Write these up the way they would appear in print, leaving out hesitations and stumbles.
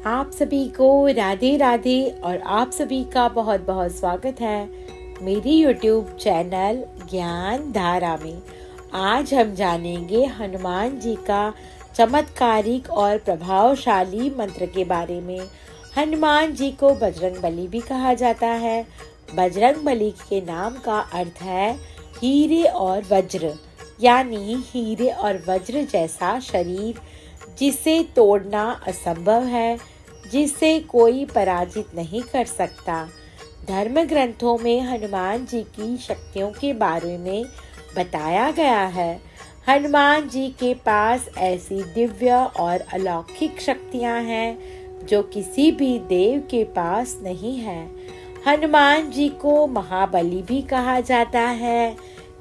आप सभी को राधे राधे और आप सभी का बहुत बहुत स्वागत है मेरी YouTube चैनल ज्ञान धारा में। आज हम जानेंगे हनुमान जी का चमत्कारिक और प्रभावशाली मंत्र के बारे में। हनुमान जी को बजरंगबली भी कहा जाता है। बजरंगबली के नाम का अर्थ है हीरे और वज्र, यानी हीरे और वज्र जैसा शरीर जिसे तोड़ना असंभव है, जिसे कोई पराजित नहीं कर सकता। धर्म ग्रंथों में हनुमान जी की शक्तियों के बारे में बताया गया है। हनुमान जी के पास ऐसी दिव्य और अलौकिक शक्तियां हैं जो किसी भी देव के पास नहीं है। हनुमान जी को महाबली भी कहा जाता है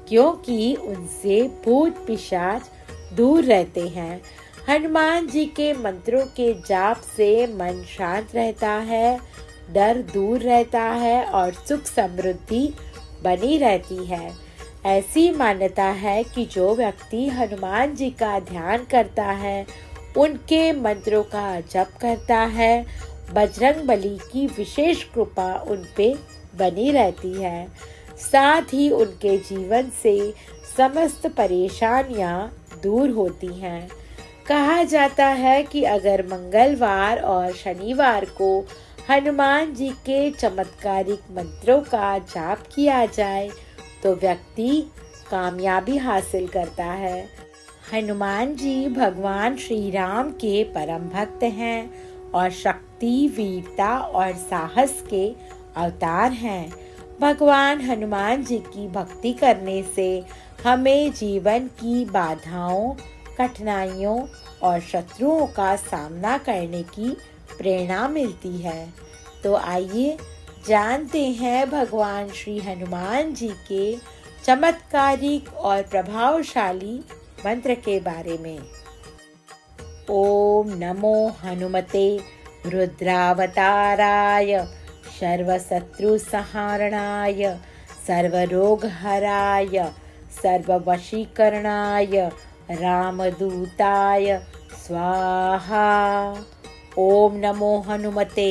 क्योंकि उनसे भूत पिशाच दूर रहते हैं। हनुमान जी के मंत्रों के जाप से मन शांत रहता है, डर दूर रहता है और सुख समृद्धि बनी रहती है। ऐसी मान्यता है कि जो व्यक्ति हनुमान जी का ध्यान करता है, उनके मंत्रों का जप करता है, बजरंगबली की विशेष कृपा उन पे बनी रहती है। साथ ही उनके जीवन से समस्त परेशानियां दूर होती हैं। कहा जाता है कि अगर मंगलवार और शनिवार को हनुमान जी के चमत्कारिक मंत्रों का जाप किया जाए तो व्यक्ति कामयाबी हासिल करता है। हनुमान जी भगवान श्री राम के परम भक्त हैं और शक्ति, वीरता और साहस के अवतार हैं। भगवान हनुमान जी की भक्ति करने से हमें जीवन की बाधाओं, कठिनाइयों और शत्रुओं का सामना करने की प्रेरणा मिलती है। तो आइए जानते हैं भगवान श्री हनुमान जी के चमत्कारिक और प्रभावशाली मंत्र के बारे में। ओम नमो हनुमते रुद्रावताराय सर्वशत्रु संहारणाय सर्वरोगहराय सर्ववशीकरणाय रामदूताय स्वाहा। ओम नमो हनुमते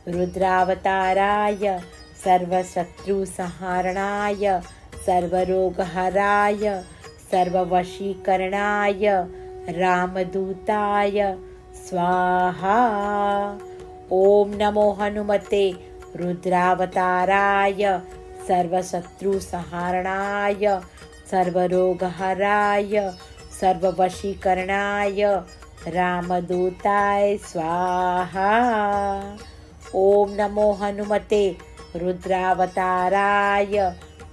रुद्रावताराय सर्वशत्रु संहारणाय सर्वरोगहराय सर्ववशीकरणाय रामदूताय स्वाहा। ओम नमो हनुमते रुद्रावताराय सर्वशत्रु संहारणाय सर्वरोगहराय सर्ववशीकरणाय रामदूताय स्वाहा। ओम नमो हनुमते रुद्रावताराय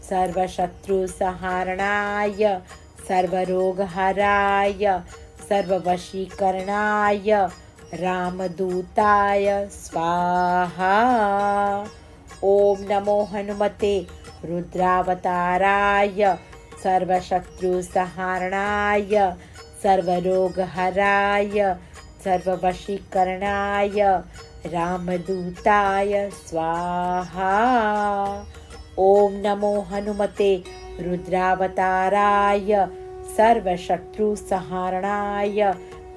सर्वशत्रु संहारणाय सर्वरोगहराय सर्ववशीकरणाय रामदूताय स्वाहा। ओम नमो हनुमते रुद्रावताराय सर्वशत्रु संहारणाय सर्वरोगहराय सर्ववशीकरणाय रामदूताय स्वाहा। ओम नमो हनुमते रुद्रावताराय सर्वशत्रु संहारणाय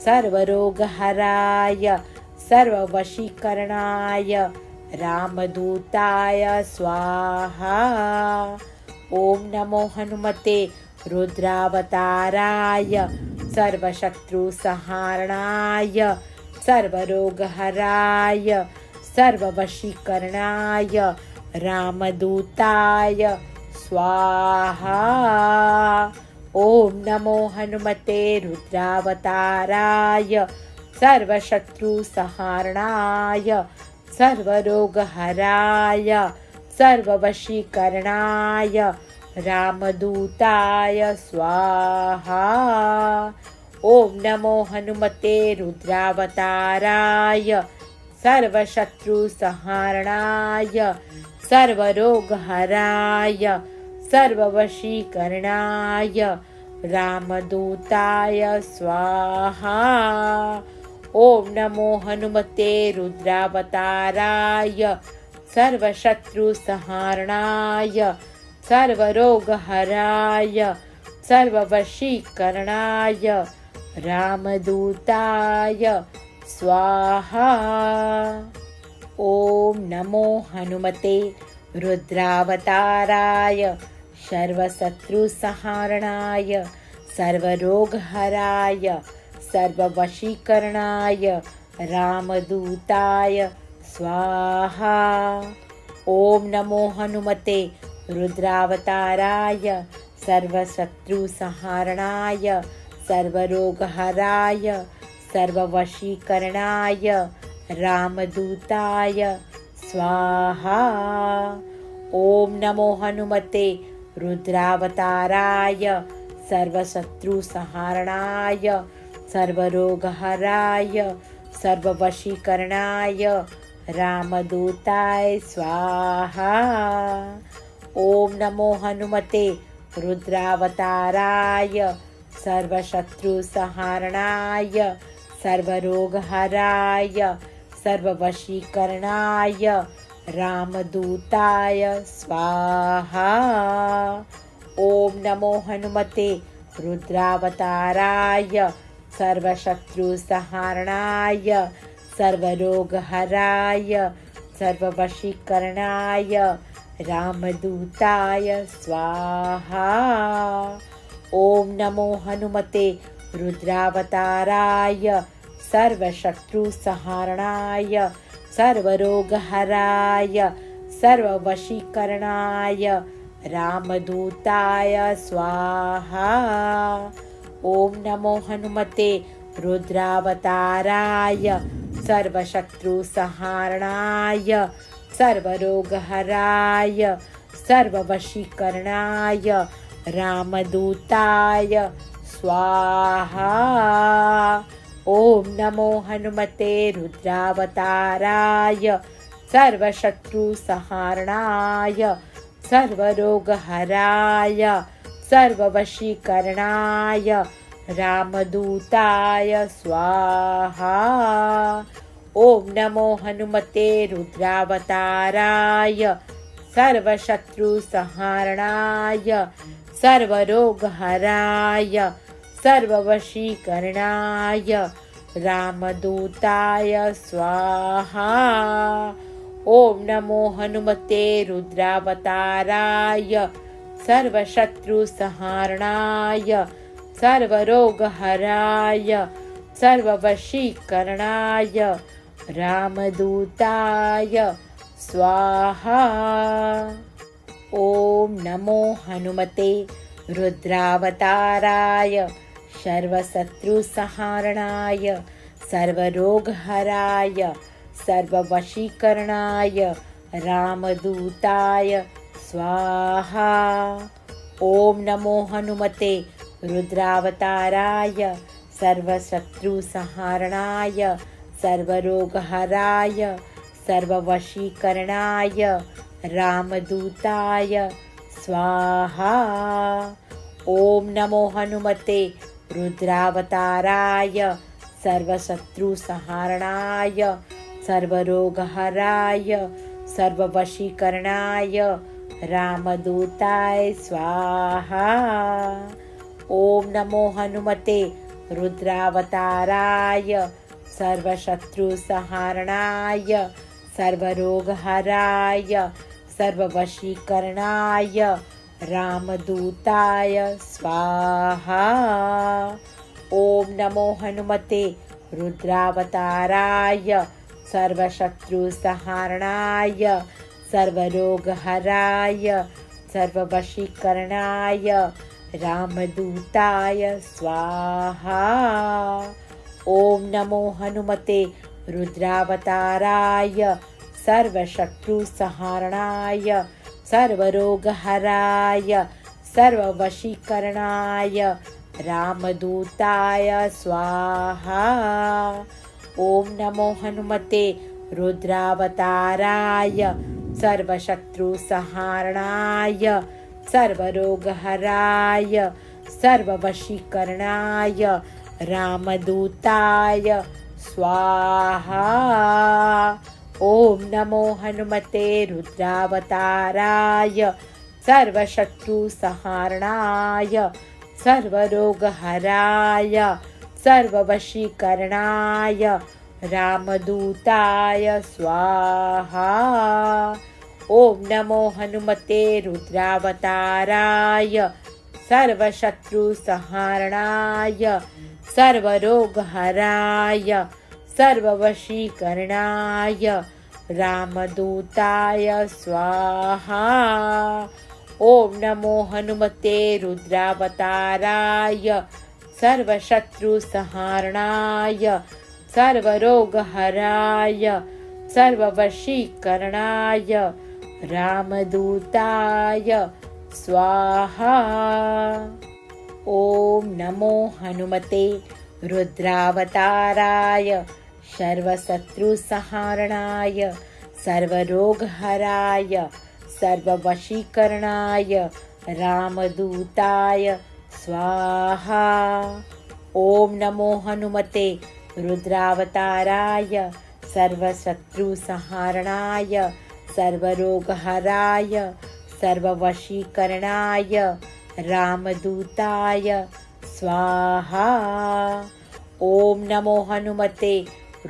सर्वरोगहराय सर्ववशीकरणाय रामदूताय स्वाहा। ओम नमो हनुमते रुद्रावताराय सर्वशत्रु संहारणाय सर्वरोगहराय सर्ववशीकरणाय रामदूताय स्वाहा। ओम नमो हनुमते रुद्रावताराय सर्वशत्रु संहारणाय सर्वरोगहराय सर्ववशीकरणाय रामदूताय स्वाहा। ओम नमो हनुमते रुद्रावताराय सर्वशत्रु संहारणाय सर्वरोगहराय सर्ववशीकरणाय रामदूताय स्वाहा। ओम नमो हनुमते रुद्रावताराय सर्वशत्रु संहारणाय सर्वरोगहराय सर्ववशीकरणाय रामदूताय स्वाहा। ॐ नमो हनुमते रुद्रावताराय सर्वशत्रुसंहारणाय सर्वरोगहराय सर्ववशीकरणाय रामदूताय स्वाहा। ॐ नमो हनुमते रुद्रावताराय सर्वशत्रुसंहारणाय सर्वरोगहराय सर्ववशीकरणाय रामदूताय स्वाहा। ॐ नमो हनुमते रुद्रावताराय सर्वशत्रुसंहारणाय सर्वरोगहराय सर्ववशीकरणाय रामदूताय स्वाहा। ॐ नमो हनुमते रुद्रावताराय सर्वशत्रुसंहारणाय सर्वरोगहराय सर्ववशीकरणाय रामदूताय स्वाहा। ॐ नमो हनुमते रुद्रावताराय सर्वशत्रुसंहारणाय सर्वरोगहराय सर्ववशीकरणाय रामदूताय स्वाहा। ॐ नमो हनुमते रुद्रावताराय सर्वशत्रुसंहारणाय सर्वरोगहराय सर्ववशीकरणाय रामदूताय स्वाहा। ॐ नमो हनुमते रुद्रावताराय सर्वशत्रुसंहारणाय सर्वरोगहराय सर्ववशीकरणाय रामदूताय स्वाहा। ॐ नमो हनुमते रुद्रावताराय सर्वशत्रुसंहारणाय सर्वरोगहराय सर्ववशीकरणाय रामदूताय स्वाहा। ॐ नमो हनुमते रुद्रावताराय सर्वशत्रुसंहारणाय सर्वरोगहराय सर्ववशीकरणाय रामदूताय स्वाहा। ॐ नमो हनुमते रुद्रावताराय सर्वशत्रुसंहारणाय सर्वरोगहराय सर्ववशीकरणाय रामदूताय स्वाहा। ॐ नमो हनुमते रुद्रावताराय सर्वशत्रुसंहारणाय सर्वरोगहराय सर्ववशीकरणाय रामदूताय स्वाहा। ॐ नमो हनुमते रुद्रावताराय सर्वशत्रुसंहारणाय सर्वरोगहराय सर्ववशीकरणाय रामदूताय स्वाहा। ॐ नमो हनुमते रुद्रावताराय सर्वशत्रुसंहारणाय सर्वरोगहराय सर्ववशीकरणाय रामदूताय स्वाहा। ॐ नमो हनुमते रुद्रावताराय सर्वशत्रुसंहारणाय सर्वरोगहराय सर्ववशीकरणाय रामदूताय स्वाहा। ॐ नमो हनुमते रुद्रावताराय सर्वशत्रुसंहारणाय सर्वरोगहराय सर्ववशीकरणाय रामदूताय स्वाहा। ॐ नमो हनुमते रुद्रावताराय सर्वशत्रुसंहारणाय सर्वरोगहराय सर्ववशीकरणाय रामदूताय स्वाहा। ॐ नमो हनुमते रुद्रावताराय सर्वशत्रुसंहारणाय सर्वरोगहराय सर्ववशीकरणाय रामदूताय स्वाहा। ॐ नमो हनुमते रुद्रावताराय सर्वशत्रुसंहारणाय सर्वरोगहराय सर्ववशीकरणाय रामदूताय स्वाहा। ॐ नमो हनुमते रुद्रावताराय सर्वशत्रुसंहारणाय सर्वरोगहराय सर्ववशीकरणाय रामदूताय स्वाहा। ॐ नमो हनुमते रुद्रावताराय सर्वशत्रुसंहारणाय सर्वरोगहराय सर्ववशीकरणाय रामदूताय स्वाहा। ॐ नमो हनुमते रुद्रावताराय सर्वशत्रुसंहारणाय सर्वरोगहराय सर्ववशीकरणाय रामदूताय स्वाहा। ॐ नमो हनुमते रुद्रावताराय सर्वशत्रुसंहारणाय सर्वरोगहराय सर्ववशीकरणाय रामदूताय स्वाहा। ॐ नमो हनुमते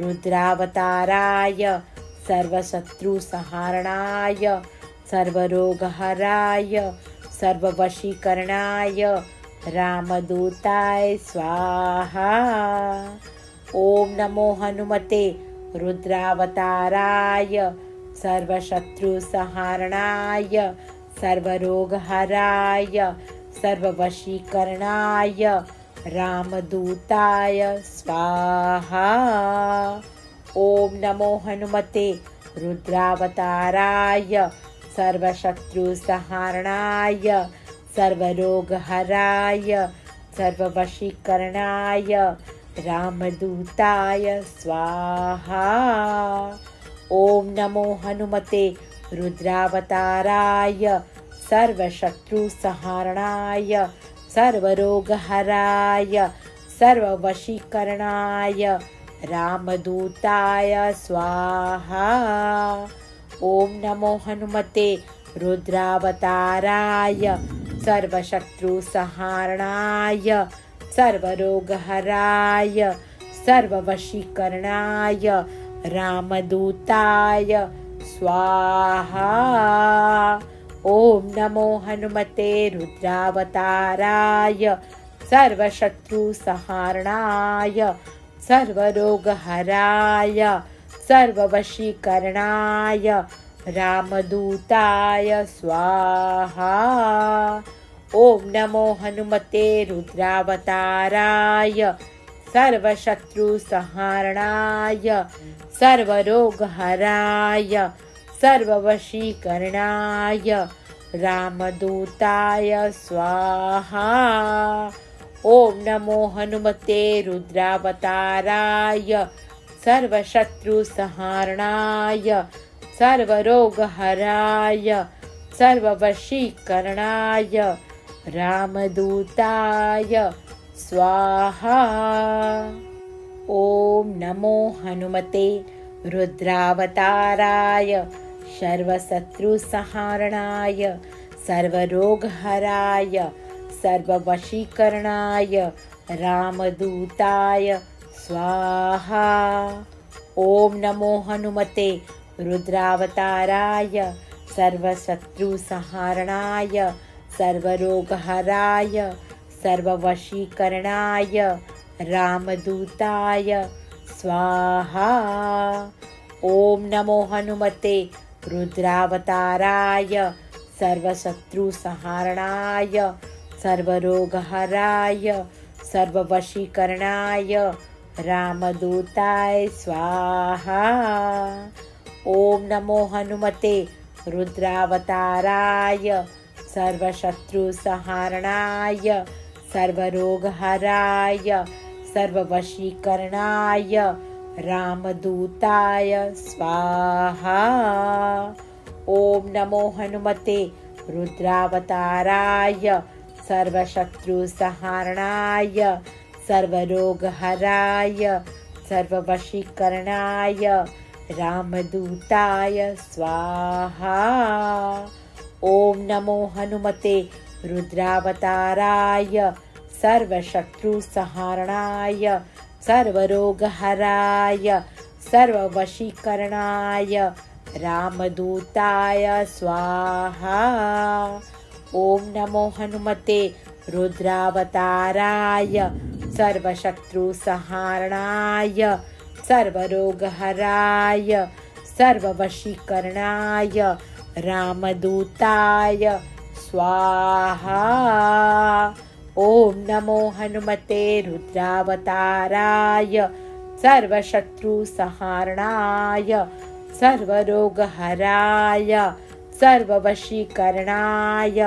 रुद्रावताराय सर्वशत्रुसंहारणाय सर्वरोगहराय सर्ववशीकरणाय रामदूताय स्वाहा। ॐ नमो हनुमते रुद्रावताराय सर्वशत्रुसंहारणाय सर्वरोगहराय सर्ववशीकरणाय रामदूताय स्वाहा। ॐ नमो हनुमते रुद्रावताराय सर्वशत्रुसंहारणाय सर्वरोगहराय सर्ववशीकरणाय रामदूताय स्वाहा। ॐ नमो हनुमते रुद्रावताराय सर्वशत्रुसंहारणाय सर्वरोगहराय सर्ववशीकरणाय रामदूताय स्वाहा। ॐ नमो हनुमते रुद्रावताराय सर्वशत्रुसंहारणाय सर्वरोगहराय सर्ववशीकरणाय रामदूताय स्वाहा। ॐ नमो हनुमते रुद्रावताराय सर्वशत्रुसंहारणाय सर्वरोगहराय सर्ववशीकरणाय रामदूताय स्वाहा। ॐ नमो हनुमते रुद्रावताराय सर्वशत्रुसंहारणाय सर्वरोगहराय सर्ववशीकरणाय रामदूताय स्वाहा। ॐ नमो हनुमते रुद्रावताराय सर्वशत्रुसंहारणाय सर्वरोगहराय सर्ववशीकरणाय रामदूताय स्वाहा। ॐ नमो हनुमते रुद्रावताराय सर्वशत्रुसंहारणाय सर्वरोगहराय सर्ववशीकरणाय रामदूताय स्वाहा। ॐ नमो हनुमते रुद्रावताराय सर्वशत्रुसंहारणाय सर्वरोगहराय सर्ववशीकरणाय रामदूताय स्वाहा। ॐ नमो हनुमते रुद्रावताराय सर्वशत्रुसंहारणाय सर्वरोगहराय सर्ववशीकरणाय रामदूताय स्वाहा। ॐ नमो हनुमते रुद्रावताराय सर्वशत्रुसंहारणाय सर्वरोगहराय सर्ववशीकरणाय रामदूताय स्वाहा। ॐ नमो हनुमते रुद्रावताराय सर्वशत्रुसंहारणाय सर्वरोगहराय सर्ववशीकरणाय रामदूताय स्वाहा। ॐ नमो हनुमते रुद्रावताराय सर्वशत्रुसंहारणाय सर्वरोगहराय सर्ववशीकरणाय रामदूताय स्वाहा। ॐ नमो हनुमते रुद्रावताराय सर्वशत्रुसंहारणाय सर्वरोगहराय सर्ववशीकरणाय रामदूताय स्वाहा। ॐ नमो हनुमते रुद्रावताराय सर्वशत्रुसंहारणाय सर्वरोगहराय सर्ववशीकरणाय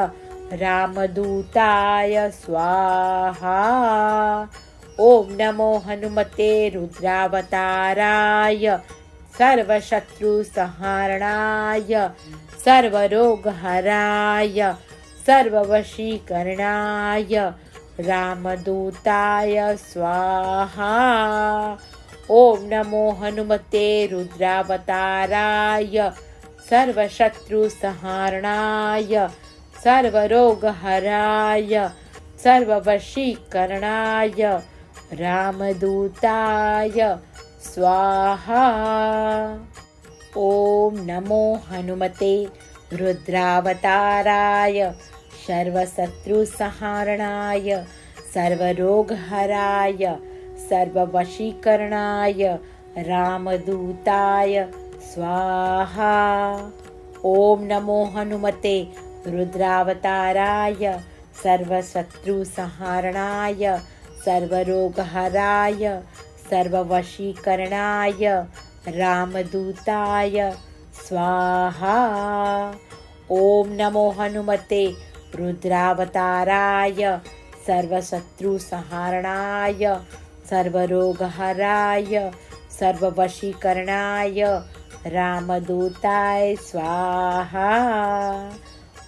रामदूताय स्वाहा। ॐ नमो हनुमते रुद्रावताराय सर्वशत्रुसंहारणाय सर्वरोगहराय सर्ववशीकरणाय रामदूताय स्वाहा। ॐ नमो हनुमते रुद्रावताराय सर्वशत्रुसंहारणाय सर्वरोगहराय सर्ववशीकरणाय रामदूताय स्वाहा। ॐ नमो हनुमते रुद्रावताराय सर्वशत्रुसंहारणाय सर्वरोगहराय सर्ववशीकरणाय रामदूताय स्वाहा। ॐ नमो हनुमते रुद्रावताराय सर्वशत्रुसंहारणाय सर्वरोगहराय सर्ववशीकरणाय रामदूताय स्वाहा। ॐ नमो हनुमते रुद्रावताराय सर्वशत्रुसंहारणाय सर्वरोगहराय सर्ववशीकरणाय रामदूताय स्वाहा।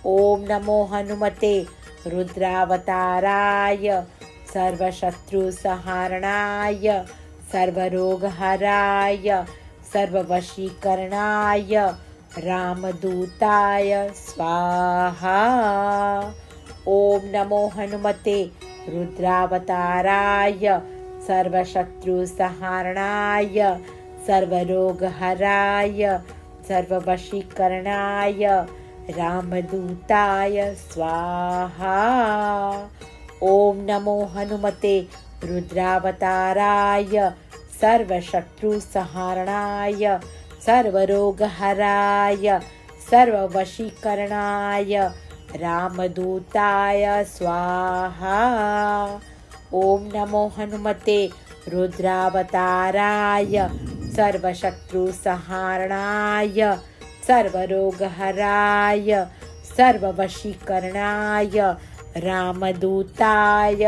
ॐ नमो हनुमते रुद्रावताराय सर्वशत्रुसंहारणाय सर्वरोगहराय सर्ववशीकरणाय रामदूताय स्वाहा। ॐ नमो हनुमते रुद्रावताराय सर्वशत्रुसंहारणाय सर्वरोगहराय सर्ववशीकरणाय रामदूताय स्वाहा। ॐ नमो हनुमते रुद्रावताराय सर्वशत्रुसंहारणाय सर्वरोगहराय सर्ववशीकरणाय रामदूताय स्वाहा। ॐ नमो हनुमते रुद्रावताराय सर्वशत्रुसंहारणाय सर्वरोगहराय सर्ववशीकरणाय रामदूताय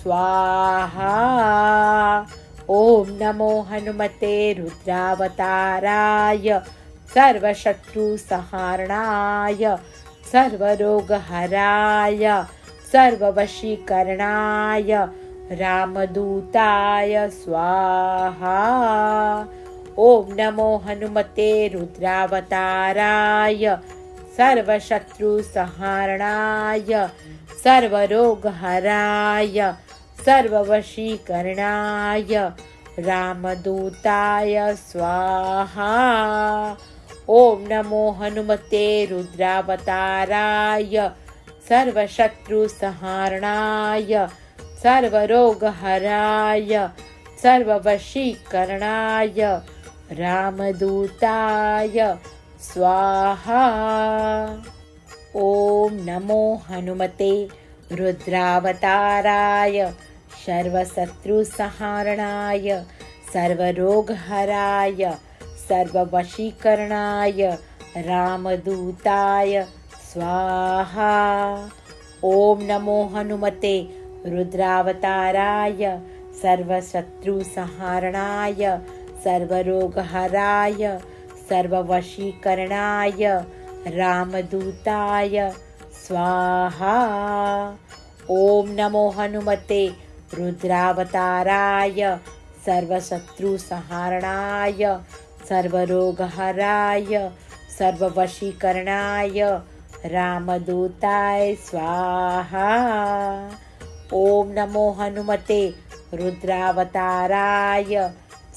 स्वाहा। ॐ नमो हनुमते रुद्रावताराय सर्वशत्रुसंहारणाय सर्वरोगहराय सर्ववशीकरणाय रामदूताय स्वाहा। ॐ नमो हनुमते रुद्रावताराय सर्वशत्रुसंहारणाय सर्वरोगहराय सर्ववशीकरणाय रामदूताय स्वाहा। ॐ नमो हनुमते रुद्रावताराय सर्वशत्रुसंहारणाय सर्वरोगहराय सर्ववशीकरणाय रामदूताय स्वाहा। ॐ नमो हनुमते रुद्रावताराय सर्वशत्रुसंहारणाय सर्वरोगहराय सर्ववशीकरणाय रामदूताय स्वाहा। ॐ नमो हनुमते रुद्रावताराय सर्वशत्रुसंहारणाय सर्वरोगहराय सर्ववशीकरणाय रामदूताय स्वाहा। ॐ नमो हनुमते रुद्रावताराय सर्वशत्रुसंहारणाय सर्वरोगहराय सर्ववशीकरणाय रामदूताय स्वाहा। ॐ नमो हनुमते रुद्रावताराय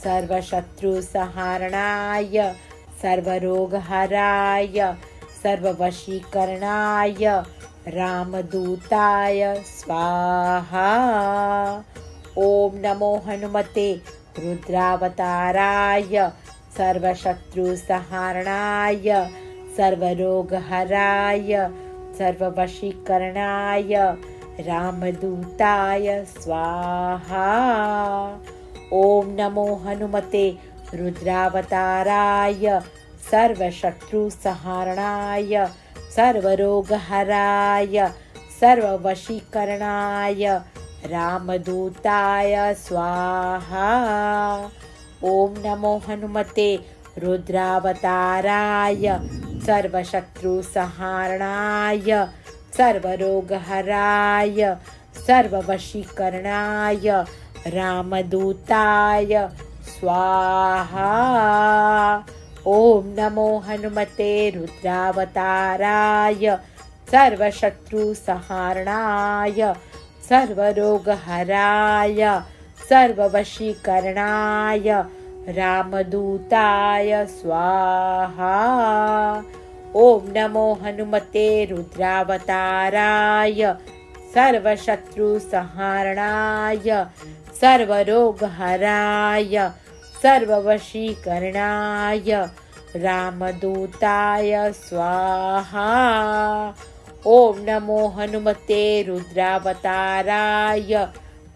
सर्वशत्रुसंहारणाय सर्वरोगहराय सर्ववशीकरणाय रामदूताय स्वाहा। ओम नमो हनुमते रुद्रावताराय सर्वशत्रुसंहारणाय सर्वरोगहराय सर्ववशीकरणाय रामदूताय स्वाहा। ओम नमो हनुमते रुद्रावताराय सर्वशत्रुसंहारणाय सर्वरोगहराय सर्ववशीकरणाय रामदूताय स्वाहा। ओम नमो हनुमते रुद्रावताराय सर्वशत्रुसंहारणाय सर्वरोगहराय सर्ववशीकरणाय रामदूताय स्वाहा। ओम नमो हनुमते रुद्रावताराय सर्वशत्रुसंहारणाय सर्वरोगहराय सर्ववशीकरणाय रामदूताय स्वाहा। ओम नमो हनुमते रुद्रावताराय सर्वशत्रुसंहारणाय सर्वरोगहराय सर्ववशीकरणाय रामदूताय स्वाहा। ओम नमो हनुमते रुद्रावताराय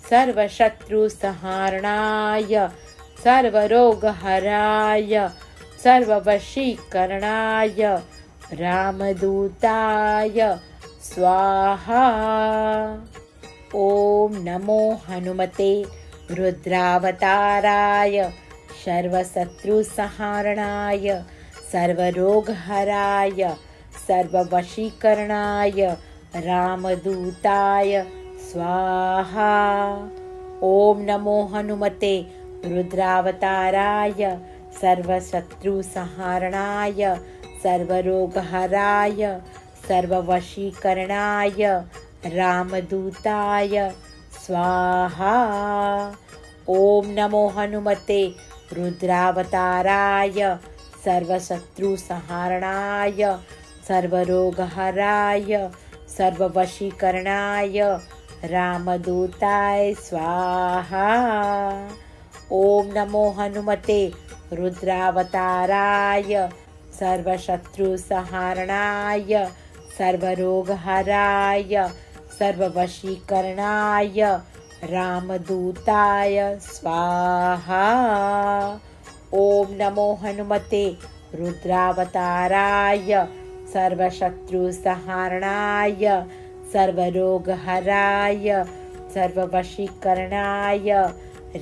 सर्वशत्रुसंहारणाय सर्वरोगहराय सर्ववशीकरणाय रामदूताय स्वाहा। ओम नमो हनुमते रुद्रावताराय सर्वशत्रुसंहारणाय सर्वरोगहराय सर्ववशीकरणाय रामदूताय स्वाहा। ओम नमो हनुमते रुद्रावताराय सर्वशत्रुसंहारणाय सर्वरोगहराय सर्ववशीकरणाय रामदूताय स्वाहा। ओम नमो हनुमते रुद्रावताराय सर्वशत्रुसंहारणाय सर्वरोगहराय सर्ववशीकरणाय रामदूताय स्वाहा। ओम नमो हनुमते रुद्रावताराय सर्वशत्रुसंहारणाय सर्वरोगहराय सर्ववशीकरणाय रामदूताय स्वाहा। ओम नमो हनुमते रुद्रावताराय सर्वशत्रुसंहारणाय सर्वरोगहराय सर्ववशीकरणाय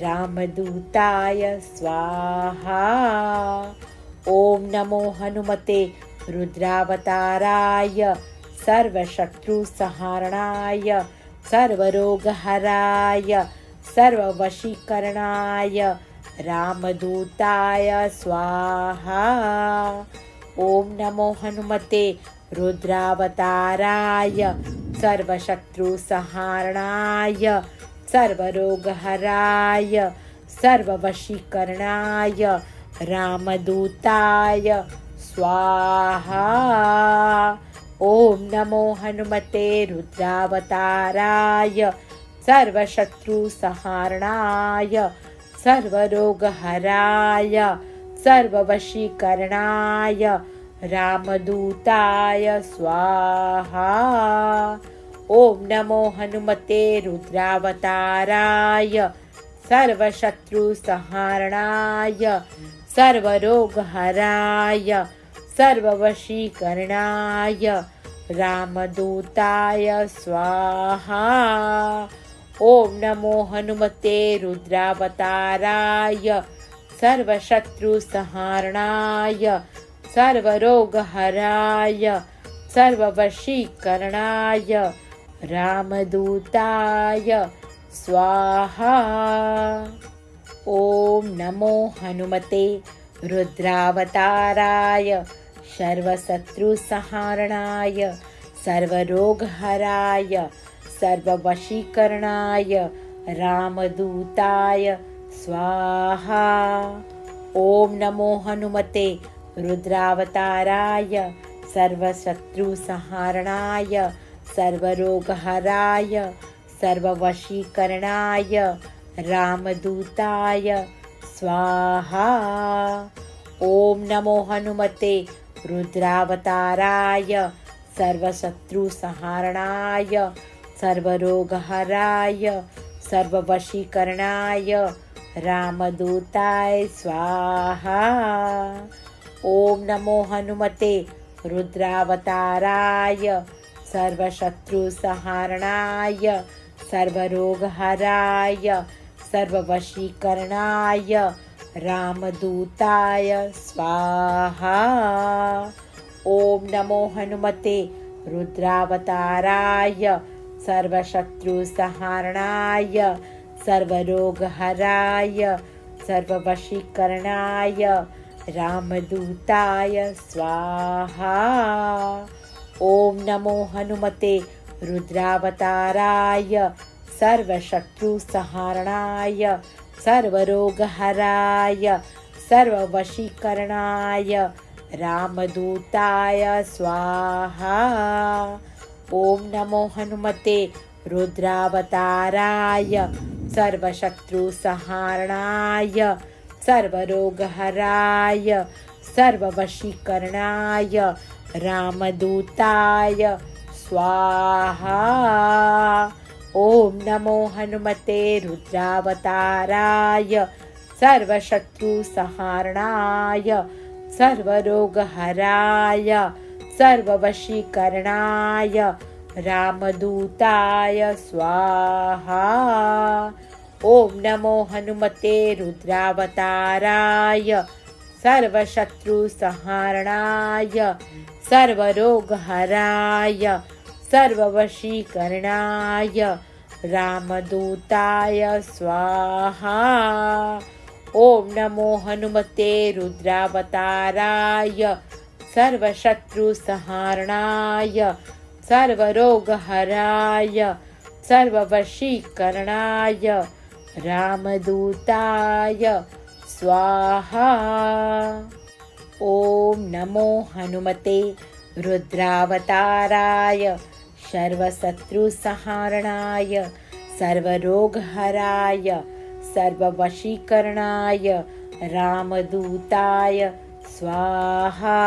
रामदूताय स्वाहा। ओम नमो हनुमते रुद्रावताराय सर्वशत्रुसंहारणाय सर्वरोगहराय सर्ववशीकरणाय रामदूताय स्वाहा। ओम नमो हनुमते रुद्रावताराय सर्वशत्रुसंहारणाय सर्वरोगहराय सर्ववशीकरणाय रामदूताय स्वाहा। ओम नमो हनुमते रुद्रावताराय सर्वशत्रुसंहारणाय सर्वरोगहराय सर्ववशीकरणाय रामदूताय स्वाहा। ओम नमो हनुमते रुद्रावताराय सर्वशत्रुसंहारणाय सर्वरोगहराय सर्ववशीकरणाय रामदूताय स्वाहा। ओम नमो हनुमते रुद्रावताराय सर्वशत्रुसंहारणाय सर्वरोगहराय सर्ववशीकरणाय रामदूताय स्वाहा। ओम नमो हनुमते रुद्रावताराय सर्वशत्रुसंहारणाय सर्वरोगहराय सर्ववशीकरणाय रामदूताय स्वाहा। ओम नमो हनुमते रुद्रावताराय सर्वशत्रुसंहारणाय सर्वरोगहराय सर्ववशीकरणाय रामदूताय स्वाहा। ओम नमो हनुमते रुद्रावताराय सर्वशत्रुसंहारणाय सर्वरोगहराय सर्ववशीकरणाय रामदूताय स्वाहा। ओम नमो हनुमते रुद्रावताराय सर्वशत्रुसंहारणाय सर्वरोगहराय सर्ववशीकरणाय रामदूताय स्वाहा। ओम नमो हनुमते रुद्रावताराय सर्वशत्रुसंहारणाय सर्वरोगहराय सर्ववशीकरणाय रामदूताय स्वाहा। ओम नमो हनुमते रुद्रावताराय सर्वशत्रुसंहारणाय सर्वरोगहराय सर्ववशीकरणाय रामदूताय स्वाहा। ओम नमो हनुमते रुद्रावताराय सर्वशत्रुसंहारणाय सर्वरोगहराय सर्ववशीकरणाय रामदूताय स्वाहा। ओम नमो हनुमते रुद्रावताराय सर्वशत्रुसंहारणाय सर्वरोगहराय सर्ववशीकरणाय रामदूताय स्वाहा। ओम नमो हनुमते रुद्रावताराय सर्वशत्रुसंहारणाय सर्वरोगहराय सर्ववशीकरणाय रामदूताय स्वाहा। ओम नमो हनुमते रुद्रावताराय सर्वशत्रुसंहारणाय सर्वरोगहराय सर्ववशीकरणाय रामदूताय स्वाहा। ओम नमो हनुमते रुद्रावताराय सर्वशत्रुसंहारणाय सर्वरोगहराय सर्ववशीकरणाय रामदूताय स्वाहा।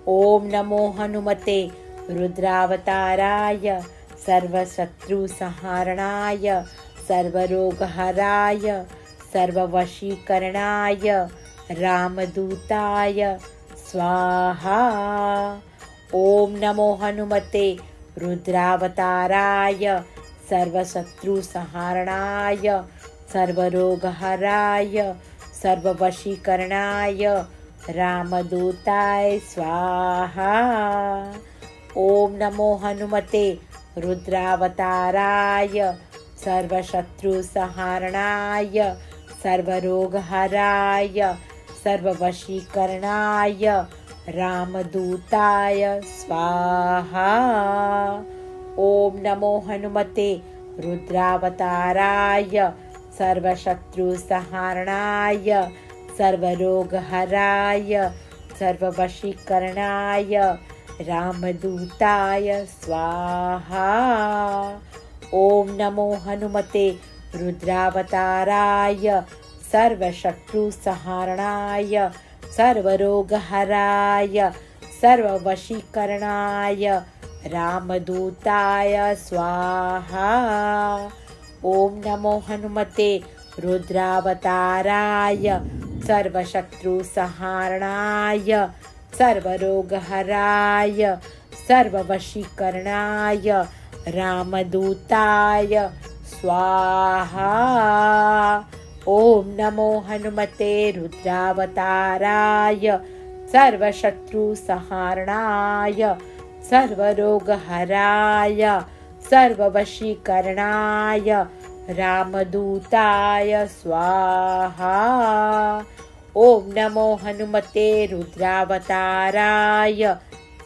ओम नमो हनुमते रुद्रावताराय सर्वशत्रुसंहारणाय सर्वरोगहराय सर्ववशीकरणाय रामदूताय स्वाहा। ओम नमो हनुमते रुद्रावताराय सर्वशत्रुसंहारणाय सर्वरोगहराय सर्ववशीकरणाय रामदूताय स्वाहा। ओम नमो हनुमते रुद्रावताराय सर्वशत्रुसंहारणाय सर्वरोगहराय सर्ववशीकरणाय रामदूताय स्वाहा। ओम नमो हनुमते रुद्रावताराय सर्वशत्रुसंहारणाय सर्वरोगहराय सर्ववशीकरणाय रामदूताय स्वाहा। ओम नमो हनुमते रुद्रावताराय सर्वशत्रुसंहारणाय सर्वरोगहराय सर्ववशीकरणाय रामदूताय स्वाहा। ओम नमो हनुमते रुद्रावताराय सर्वशत्रुसंहारणाय सर्वरोगहराय सर्ववशीकरणाय रामदूताय स्वाहा। ओम नमो हनुमते रुद्रावताराय सर्वशत्रुसंहारणाय सर्वरोगहराय सर्ववशीकरणाय रामदूताय स्वाहा। ओम नमो हनुमते रुद्रावताराय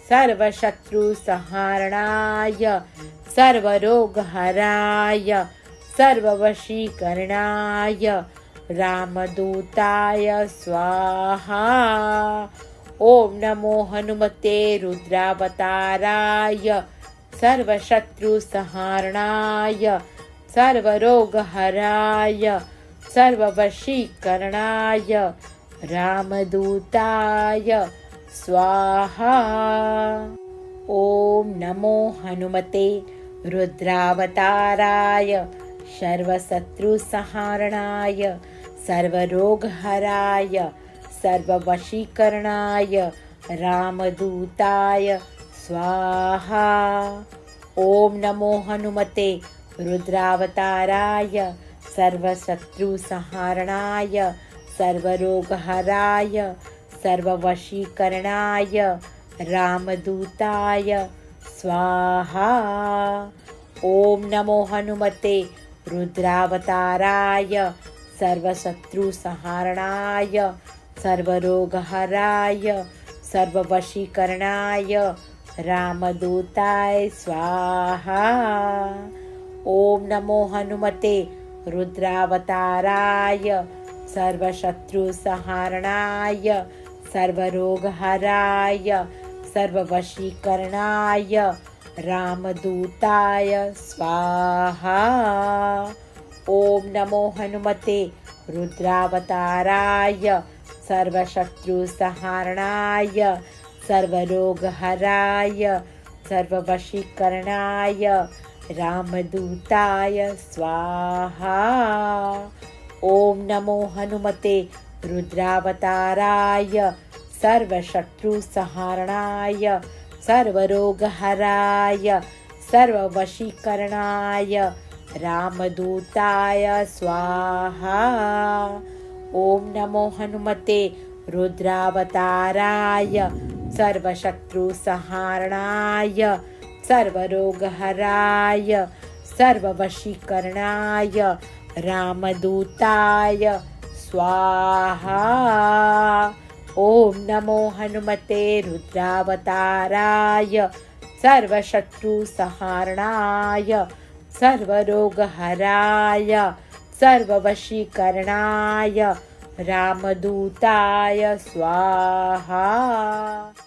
सर्वशत्रुसंहारणाय सर्वरोगहराय सर्ववशीकरणाय रामदूताय स्वाहा। ओम नमो हनुमते रुद्रावताराय सर्वशत्रुसंहारणाय सर्वरोगहराय सर्ववशीकरणाय रामदूताय स्वाहा। ओम नमो हनुमते रुद्रावताराय सर्वशत्रुसंहारणाय सर्वरोगहराय सर्ववशीकरणाय रामदूताय स्वाहा। ओम नमो हनुमते रुद्रावताराय सर्वशत्रुसंहारणाय सर्वरोगहराय सर्ववशीकरणाय रामदूताय स्वाहा। ओम नमो हनुमते रुद्रावताराय सर्वशत्रुसंहारणाय सर्वरोगहराय सर्ववशीकरणाय रामदूताय स्वाहा। ओम नमो हनुमते रुद्रावताराय सर्वशत्रुसंहारणाय सर्वरोगहराय सर्ववशीकरणाय रामदूताय स्वाहा। ओम नमो हनुमते रुद्रावताराय सर्वशत्रुसंहारणाय सर्वरोगहराय सर्ववशीकरणाय रामदूताय स्वाहा। ओम नमो हनुमते रुद्रावताराय सर्वशत्रुसंहारणाय सर्वरोगहराय सर्ववशीकरणाय रामदूताय स्वाहा। ओम नमो हनुमते रुद्रावताराय सर्वशत्रुसंहारणाय सर्वरोगहराय सर्ववशीकरणाय रामदूताय स्वाहा। ओम नमो हनुमते रुद्रावताराय सर्वशत्रुसंहारणाय सर्वरोगहराय सर्ववशीकरणाय रामदूताय स्वाहा।